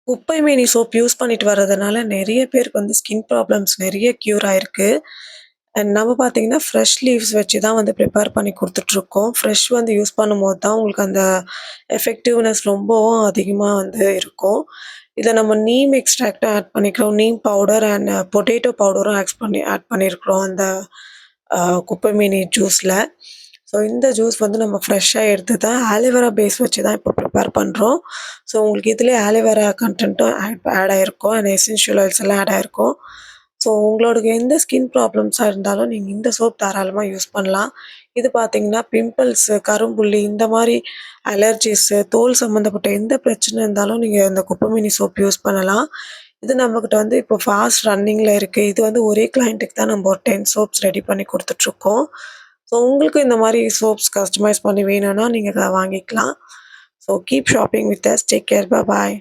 குப்பை மேனி soap use பண்ணிட்டு வரதுனால நெறைய பேருக்கு வந்து ஸ்கின் ப்ராப்ளம்ஸ் நெறைய க்யூர் ஆயிருக்கு. அண்ட் நம்ம பார்த்தீங்கன்னா, ஃப்ரெஷ் லீவ்ஸ் வச்சு தான் வந்து ப்ரிப்பேர் பண்ணி குடுத்துட்ருக்கோம். ஃப்ரெஷ் வந்து யூஸ் பண்ணும்போது தான் உங்களுக்கு அந்த எஃபெக்டிவ்னஸ் ரொம்பவும் அதிகமா வந்து இருக்கும். இதில நம்ம நீம் எக்ஸ்ட்ராக்ட்டும் ஆட் பண்ணிக்கிறோம். நீம் பவுடர் அண்ட் பொட்டேட்டோ பவுடரும் ஆட் பண்ணியிருக்கிறோம் அந்த அ குப்பை மேனி ஜூஸ்ல. ஸோ இந்த ஜூஸ் வந்து நம்ம ஃப்ரெஷ்ஷா எடுத்து தான் ஆலோவேரா பேஸ் வச்சு தான் இப்போ ப்ரிப்பேர் பண்றோம். ஸோ உங்களுக்கு இதிலயே ஆலோவேரா கன்டென்ட்டும் ஆட் ஆயிருக்கும். அண்ட் எசென்ஷியல் ஆயில்ஸ் எல்லாம் ஆட் ஆயிருக்கும். ஸோ உங்களோட எந்த ஸ்கின் ப்ராப்ளம்ஸா இருந்தாலும் நீங்க இந்த சோப் தாராளமா யூஸ் பண்ணலாம். இது பார்த்தீங்கன்னா, பிம்பிள்ஸு, கரும்புள்ளி இந்த மாரி அலர்ஜீஸு, தோல் சம்மந்தப்பட்ட எந்த பிரச்சனை இருந்தாலும் நீங்க இந்த குப்பைமேனி சோப் யூஸ் பண்ணலாம். இது நம்மகிட்ட வந்து இப்போ ஃபாஸ்ட் ரன்னிங்ல இருக்கு. இது வந்து ஒரே கிளையன்ட்டுக்கு தான் நம்ம ஒரு 10 சோப்ஸ் ரெடி பண்ணி குடுத்துட்ருக்கோம். ஸோ உங்களுக்கும் இந்த மாரி சோப்ஸ் கஸ்டமைஸ் பண்ணி வேணும்னா நீங்க வாங்கிக்கலாம். So keep shopping with us. Take care. Bye.